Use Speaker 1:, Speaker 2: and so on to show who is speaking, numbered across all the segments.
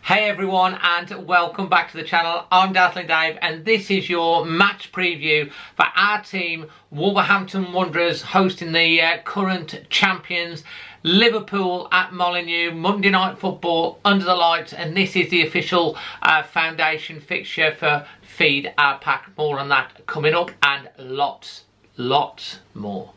Speaker 1: Hey everyone, and welcome back to the channel. I'm Dazzling Dave, and this is your match preview for our team, Wolverhampton Wanderers, hosting the current champions, Liverpool at Molineux. Monday night football under the lights, and this is the official foundation fixture for Feed Our Pack. More on that coming up, and lots more.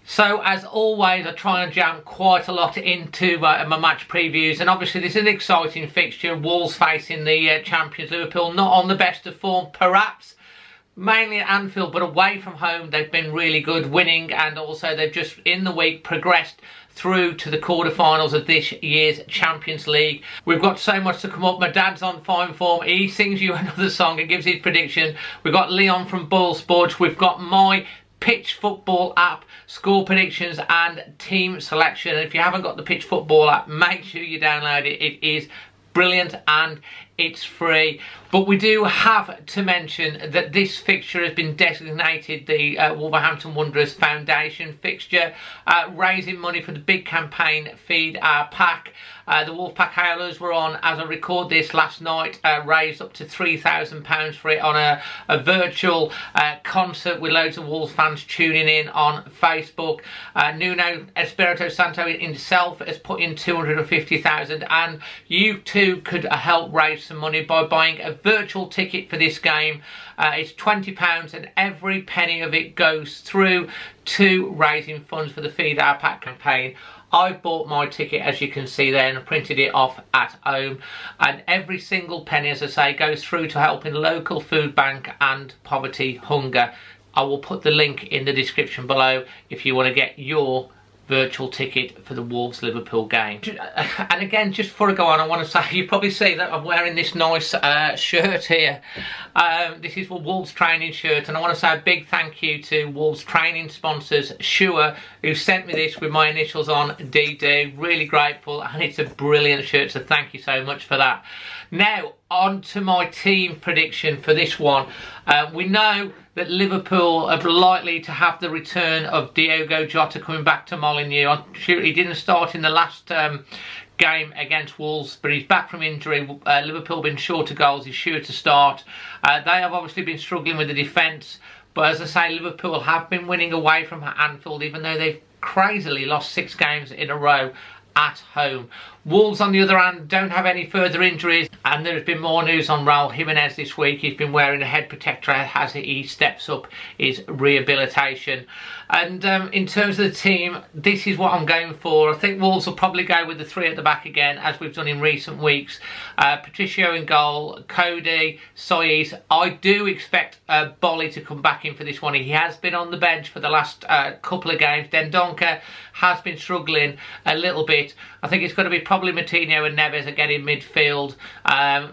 Speaker 1: So, as always, I try and jam quite a lot into my match previews, and obviously this is an exciting fixture. Wolves facing the champions Liverpool, not on the best of form, perhaps, mainly at Anfield, but away from home they've been really good, winning, and also they've just in the week progressed through to the quarterfinals of this year's Champions League. We've got so much to come up. My dad's on fine form. He sings you another song and gives his prediction. We've got Leon from BoyleSports. We've got my PitchFootball app, score predictions and team selection. And if you haven't got the PitchFootball app, make sure you download it. It is brilliant and it's free. But we do have to mention that this fixture has been designated the Wolverhampton Wanderers Foundation fixture, raising money for the big campaign Feed Our Pack. The Wolfpack Howlers were on, as I record this, last night, raised up to £3,000 for it on a virtual concert with loads of Wolves fans tuning in on Facebook. Nuno Espirito Santo himself has put in £250,000, and you too could help raise some money by buying a virtual ticket for this game. It's £20, and every penny of it goes through to raising funds for the Feed Our Pack campaign. I've bought my ticket, as you can see there, and printed it off at home, and every single penny, as I say, goes through to helping local food bank and poverty hunger. I will put the link in the description below if you want to get your virtual ticket for the Wolves Liverpool game. And again, just before I go on, I want to say, you probably see that I'm wearing this nice shirt here. This is a Wolves training shirt, and I want to say a big thank you to Wolves training sponsors, Shure, who sent me this with my initials on, DD. Really grateful, and it's a brilliant shirt, so thank you so much for that. Now, on to my team prediction for this one. We know that Liverpool are likely to have the return of Diogo Jota coming back to Molineux. I'm sure he didn't start in the last game against Wolves, but he's back from injury. Liverpool been short of goals, he's sure to start. They have obviously been struggling with the defence, but as I say, Liverpool have been winning away from Anfield, even though they've crazily lost 6 games in a row at home. Wolves, on the other hand, don't have any further injuries, and there has been more news on Raul Jimenez this week. He's been wearing a head protector as he steps up his rehabilitation. And in terms of the team, this is what I'm going for. I think Wolves will probably go with the 3 at the back again, as we've done in recent weeks. Patricio in goal, Cody, Sois. I do expect Bolly to come back in for this one. He has been on the bench for the last couple of games. Dendoncker has been struggling a little bit. I think it's going to be probably Moutinho and Neves again in midfield.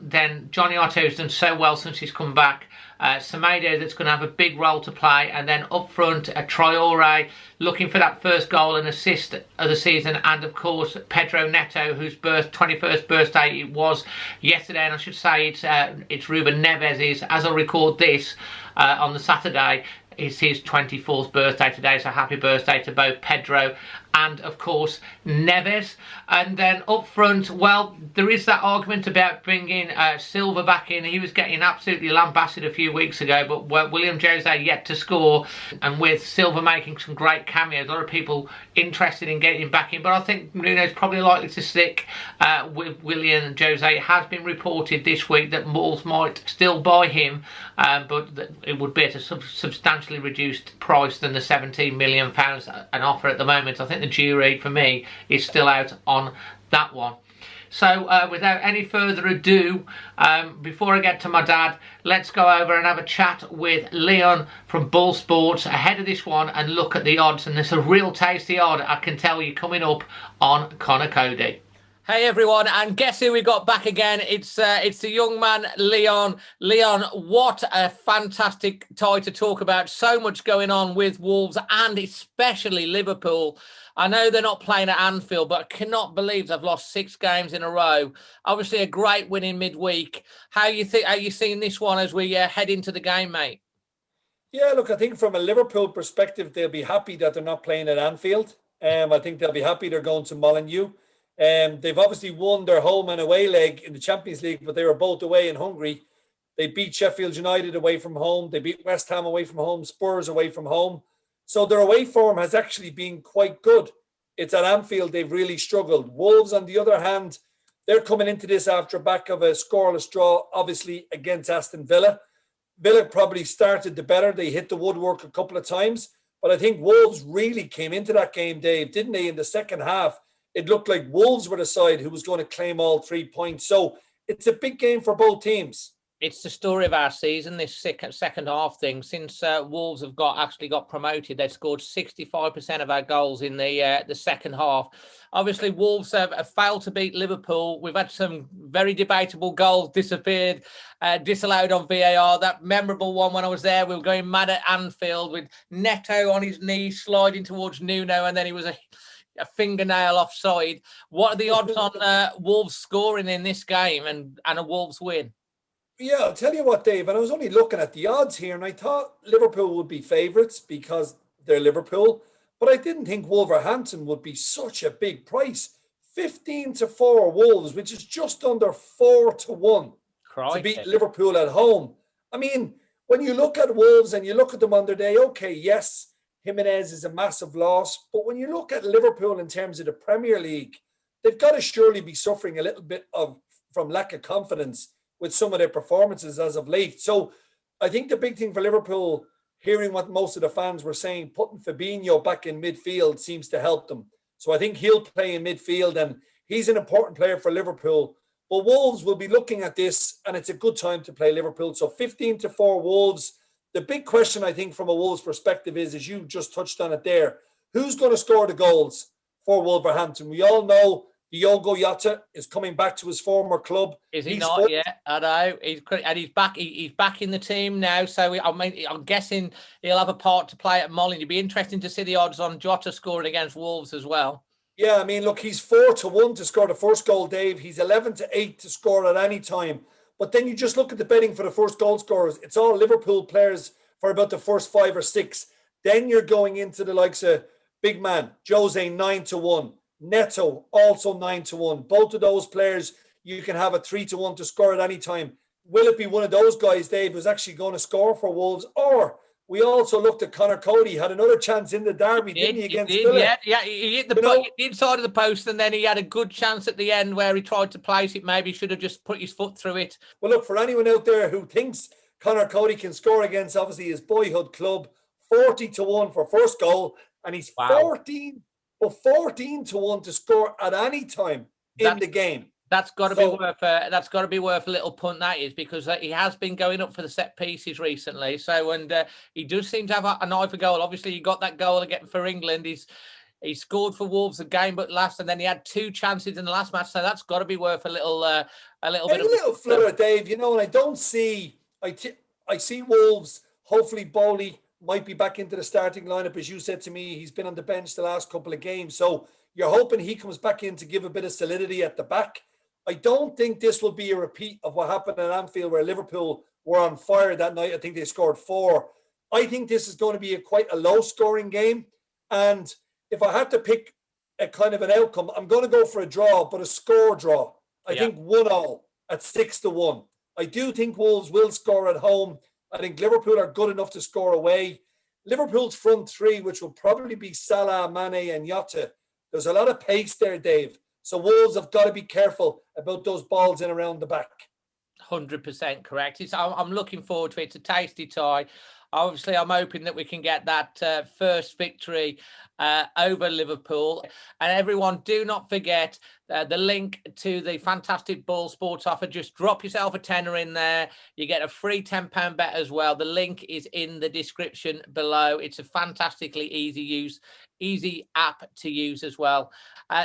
Speaker 1: Then Johnny Otto's done so well since he's come back. Semedo, that's going to have a big role to play, and then up front, Traore looking for that first goal and assist of the season, and of course Pedro Neto, whose 21st birthday it was yesterday, and I should say it's Ruben Neves', as I record this on the Saturday. It's his 24th birthday today, so happy birthday to both Pedro and, of course, Neves. And then up front, well, there is that argument about bringing Silva back in. He was getting absolutely lambasted a few weeks ago, but William Jose yet to score. And with Silva making some great cameos, a lot of people interested in getting him back in. But I think Nuno's probably likely to stick with William Jose. It has been reported this week that Wolves might still buy him, but it would be at a substantially reduced price than the £17 million an offer at the moment. I think the jury, for me, is still out on that one. So without any further ado, before I get to my dad, let's go over and have a chat with Leon from BoyleSports ahead of this one and look at the odds. And there's a real tasty odd, I can tell you, coming up on Conor Cody. Hey everyone, and guess who we got back again? It's the young man, Leon. Leon, what a fantastic tie to talk about. So much going on with Wolves and especially Liverpool. I know they're not playing at Anfield, but I cannot believe they've lost 6 games in a row. Obviously a great win in midweek. How you seeing this one as we head into the game, mate?
Speaker 2: Yeah, look, I think from a Liverpool perspective, they'll be happy that they're not playing at Anfield. I think they'll be happy they're going to Molineux. They've obviously won their home and away leg in the Champions League, but they were both away in Hungary. They beat Sheffield United away from home. They beat West Ham away from home, Spurs away from home. So their away form has actually been quite good. It's at Anfield they've really struggled. Wolves, on the other hand, they're coming into this after back of a scoreless draw, obviously, against Aston Villa. Villa probably started the better. They hit the woodwork a couple of times. But I think Wolves really came into that game, Dave, didn't they? In the second half, it looked like Wolves were the side who was going to claim all 3 points. So it's a big game for both teams.
Speaker 1: It's the story of our season, this second half thing. Since Wolves have actually got promoted, they've scored 65% of our goals in the second half. Obviously, Wolves have failed to beat Liverpool. We've had some very debatable goals disappeared, disallowed on VAR. That memorable one when I was there, we were going mad at Anfield with Neto on his knee sliding towards Nuno, and then he was a fingernail offside. What are the odds on Wolves scoring in this game and a Wolves win?
Speaker 2: Yeah, I'll tell you what, Dave, and I was only looking at the odds here, and I thought Liverpool would be favourites because they're Liverpool, but I didn't think Wolverhampton would be such a big price. 15-4 Wolves, which is just under 4-1 to beat Liverpool at home. I mean, when you look at Wolves and you look at them on their day, okay, yes, Jimenez is a massive loss, but when you look at Liverpool in terms of the Premier League, they've got to surely be suffering a little bit from lack of confidence with some of their performances as of late. So I think the big thing for Liverpool, hearing what most of the fans were saying, putting Fabinho back in midfield seems to help them. So I think he'll play in midfield, and he's an important player for Liverpool. But Wolves will be looking at this, and it's a good time to play Liverpool. So 15-4 Wolves. The big question, I think, from a Wolves perspective is, as you just touched on it there, who's going to score the goals for Wolverhampton? We all know Diogo Jota is coming back to his former club.
Speaker 1: Is he not yet? I know. He's back. He's back in the team now. So I'm guessing he'll have a part to play at Molineux. It'd be interesting to see the odds on Jota scoring against Wolves as well.
Speaker 2: Yeah, I mean, look, he's 4-1 to score the first goal, Dave. He's 11-8 to score at any time. But then you just look at the betting for the first goal scorers. It's all Liverpool players for about the first 5 or 6. Then you're going into the likes of big man Jose 9-1. Neto also 9-1. Both of those players, you can have a 3-1 to score at any time. Will it be one of those guys, Dave, who's actually going to score for Wolves? Or we also looked at Conor Cody, had another chance in the derby, didn't he, against Villa?
Speaker 1: Yeah, he hit the inside of the post, and then he had a good chance at the end where he tried to place it. Maybe should have just put his foot through it.
Speaker 2: Well, look, for anyone out there who thinks Conor Cody can score against, obviously, his boyhood club, 40-1 for first goal, and he's 14-1 to score at any time in the game.
Speaker 1: That's got to be worth a little punt, that is, because he has been going up for the set pieces recently. So, and he does seem to have an eye for goal. Obviously, he got that goal again for England. He scored for Wolves the game but last, and then he had 2 chances in the last match. So that's got to be worth a little
Speaker 2: flutter, Dave. You know, and I don't see. I see Wolves. Hopefully, Bowley might be back into the starting lineup. As you said to me, he's been on the bench the last couple of games. So you're hoping he comes back in to give a bit of solidity at the back. I don't think this will be a repeat of what happened at Anfield where Liverpool were on fire that night. I think they scored 4. I think this is going to be quite a low-scoring game. And if I had to pick a kind of an outcome, I'm going to go for a draw, but a score draw. I think 1-1 at 6-1. I do think Wolves will score at home. I think Liverpool are good enough to score away. Liverpool's front 3, which will probably be Salah, Mane and Jota. There's a lot of pace there, Dave. So Wolves have got to be careful about those balls in around the back.
Speaker 1: 100% correct. I'm looking forward to it. It's a tasty tie. Obviously, I'm hoping that we can get that first victory over Liverpool. And everyone, do not forget the link to the fantastic BoyleSports offer. Just drop yourself a tenner in there. You get a free £10 bet as well. The link is in the description below. It's a fantastically easy app to use as well.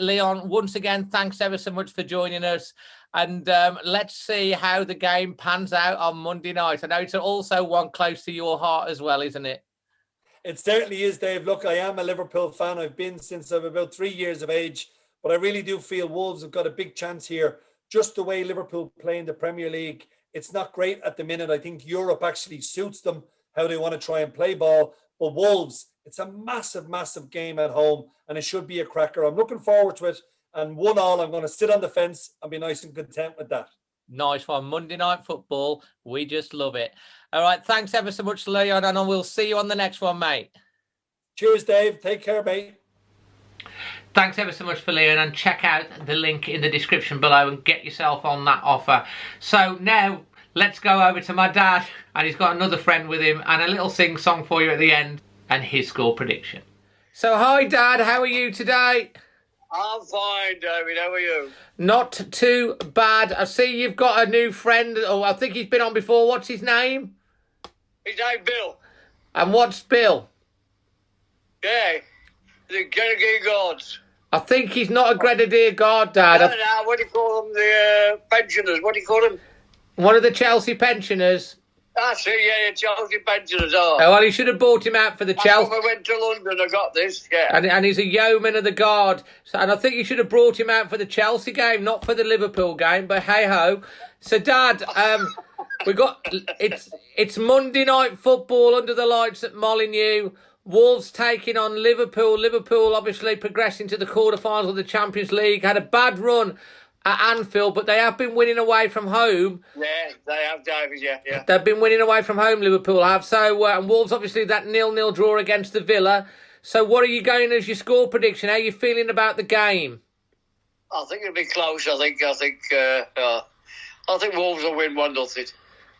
Speaker 1: Leon, once again, thanks ever so much for joining us. And let's see how the game pans out on Monday night. I know it's also one close to your heart as well, isn't it?
Speaker 2: It certainly is, Dave. Look, I am a Liverpool fan. I've been since I'm about 3 years of age. But I really do feel Wolves have got a big chance here. Just the way Liverpool play in the Premier League, it's not great at the minute. I think Europe actually suits them. how they want to try and play ball. But Wolves, it's a massive, massive game at home, and it should be a cracker. I'm looking forward to it. And 1-1, I'm going to sit on the fence and be nice and content with that.
Speaker 1: Nice one. Monday Night Football. We just love it. All right. Thanks ever so much, Leon, and we'll see you on the next one, mate.
Speaker 2: Cheers, Dave. Take care, mate.
Speaker 1: Thanks ever so much for Leon, and check out the link in the description below and get yourself on that offer. So now let's go over to my dad, and he's got another friend with him and a little sing-song for you at the end and his score prediction. So hi, Dad. How are you today?
Speaker 3: I'm fine, David. How are you?
Speaker 1: Not too bad. I see you've got a new friend. Oh, I think he's been on before. What's his name?
Speaker 3: His name Bill.
Speaker 1: And what's Bill?
Speaker 3: Yeah, the Grenadier Guards.
Speaker 1: I think he's not a Grenadier Guard, Dad.
Speaker 3: No, what do you call them? The pensioners. What do you call them?
Speaker 1: One of the Chelsea pensioners.
Speaker 3: That's it, yeah, Chelsea pensioners are.
Speaker 1: Oh, well, he should have brought him out for the Chelsea.
Speaker 3: When I went to London, I got this, yeah.
Speaker 1: And he's a yeoman of the guard. So, and I think you should have brought him out for the Chelsea game, not for the Liverpool game, but hey-ho. So, Dad, we got it's Monday Night Football under the lights at Molineux. Wolves taking on Liverpool. Liverpool obviously progressing to the quarterfinals of the Champions League. Had a bad run at Anfield, but they have been winning away from home.
Speaker 3: Yeah, they have, David, yeah.
Speaker 1: They've been winning away from home, Liverpool have. So, and Wolves obviously that 0-0 draw against the Villa. So what are you going as your score prediction? How are you feeling about the game?
Speaker 3: I think it'll be close. I think Wolves will win 1-0.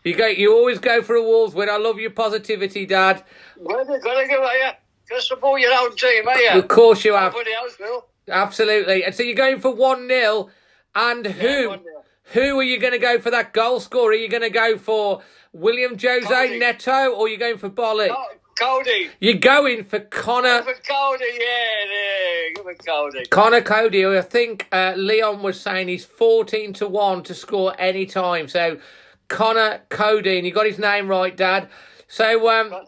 Speaker 1: You always go for a Wolves win. I love your positivity, Dad.
Speaker 3: Well, you've got to go, yeah. Got to support your own team, are you?
Speaker 1: Of course you have.
Speaker 3: Nobody else will.
Speaker 1: Absolutely. And so you're going for 1-0. And who are you going to go for that goal scorer? Are you going to go for William Jose
Speaker 3: Cody.
Speaker 1: Neto, or are you going for Bolly?
Speaker 3: Cody.
Speaker 1: You're going for Connor.
Speaker 3: Go for Cody, yeah. Go for Cody.
Speaker 1: Connor Cody, who I think Leon was saying he's 14-1 to score any time. So Connor Cody, and you got his name right, Dad. So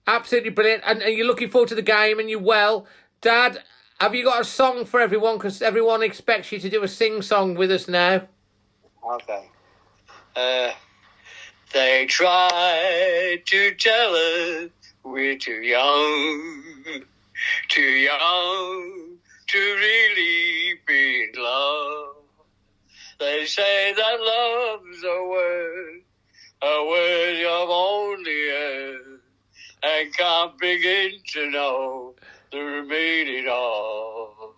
Speaker 1: absolutely brilliant. And you're looking forward to the game, and you're well. Dad, have you got a song for everyone? Because everyone expects you to do a sing-song with us now.
Speaker 3: Okay. They try to tell us we're too young to really be in love. They say that love's a word you've only heard and can't begin to know the meaning of.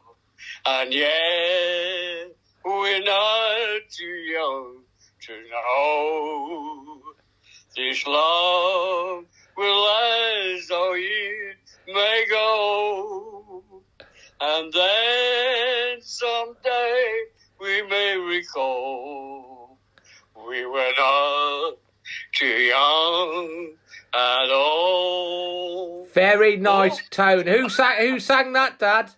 Speaker 3: And yet, we're not too young to know this love will last all years may go. And then someday we may recall we were not too young at all.
Speaker 1: Very nice tone. Who sang that, Dad?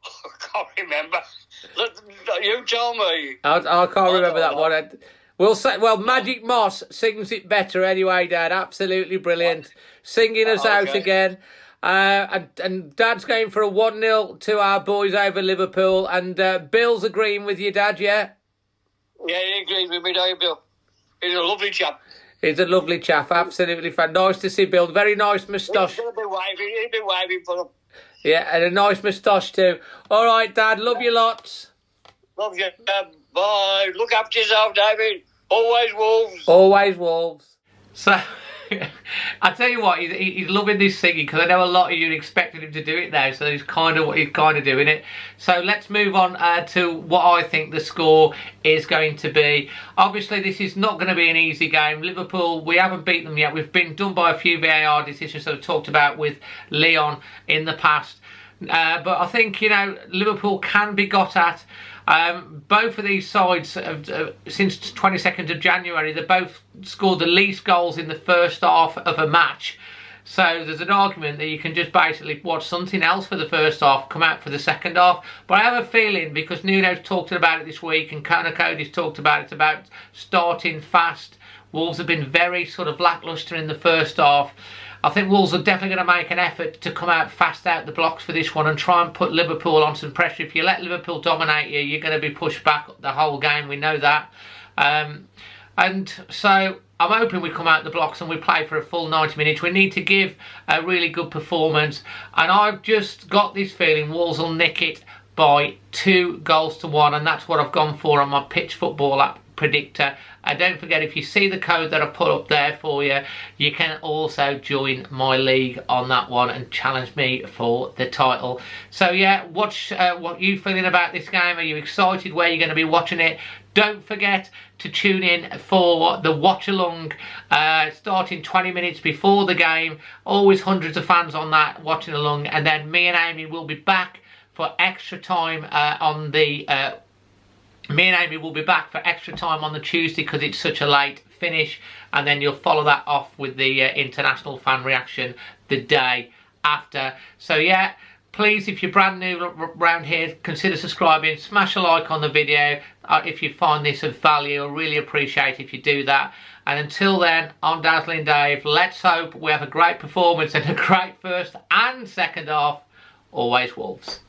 Speaker 3: I can't remember. You tell me.
Speaker 1: I can't remember that one. Well, Magic Moss sings it better anyway, Dad. Absolutely brilliant. Singing us out again. And Dad's going for a 1-0 to our boys over Liverpool. And Bill's agreeing with you, Dad, yeah?
Speaker 3: Yeah, he agrees with me, don't you, Bill? He's a lovely chap.
Speaker 1: He's a lovely chap, absolutely fan. Nice to see Bill. Very nice moustache.
Speaker 3: He'll be waving for him.
Speaker 1: Yeah, and a nice moustache too. All right, Dad, love you lots.
Speaker 3: Love you, bye. Look after yourself, David. Always Wolves.
Speaker 1: Always Wolves. So, I tell you what, he's loving this singing because I know a lot of you expected him to do it now, so he's kind of doing it. So let's move on to what I think the score is going to be. Obviously, this is not going to be an easy game. Liverpool, we haven't beaten them yet. We've been done by a few VAR decisions that I've talked about with Leon in the past. But I think, Liverpool can be got at. Both of these sides, since 22nd of January, they both scored the least goals in the first half of a match. So there's an argument that you can just basically watch something else for the first half, come out for the second half. But I have a feeling, because Nuno's talked about it this week and Connor Cody's talked about it, about starting fast. Wolves have been very sort of lacklustre in the first half. I think Wolves are definitely going to make an effort to come out fast out the blocks for this one and try and put Liverpool on some pressure. If you let Liverpool dominate you, you're going to be pushed back the whole game. We know that. And so I'm hoping we come out the blocks and we play for a full 90 minutes. We need to give a really good performance. And I've just got this feeling Wolves will nick it by 2-1. And that's what I've gone for on my PitchFootball app predictor. And don't forget, if you see the code that I put up there for you, you can also join my league on that one and challenge me for the title. So yeah, what you feeling about this game? Are you excited where you're going to be watching it? Don't forget to tune in for the watch along starting 20 minutes before the game. Always hundreds of fans on that watching along. And then me and Amy will be back for extra time on the... Me and Amy will be back for extra time on the Tuesday because it's such a late finish, and then you'll follow that off with the international fan reaction the day after. So yeah, please, if you're brand new around here, consider subscribing, smash a like on the video if you find this of value. I really appreciate if you do that. And until then, I'm Dazzling Dave. Let's hope we have a great performance and a great first and second half. Always Wolves.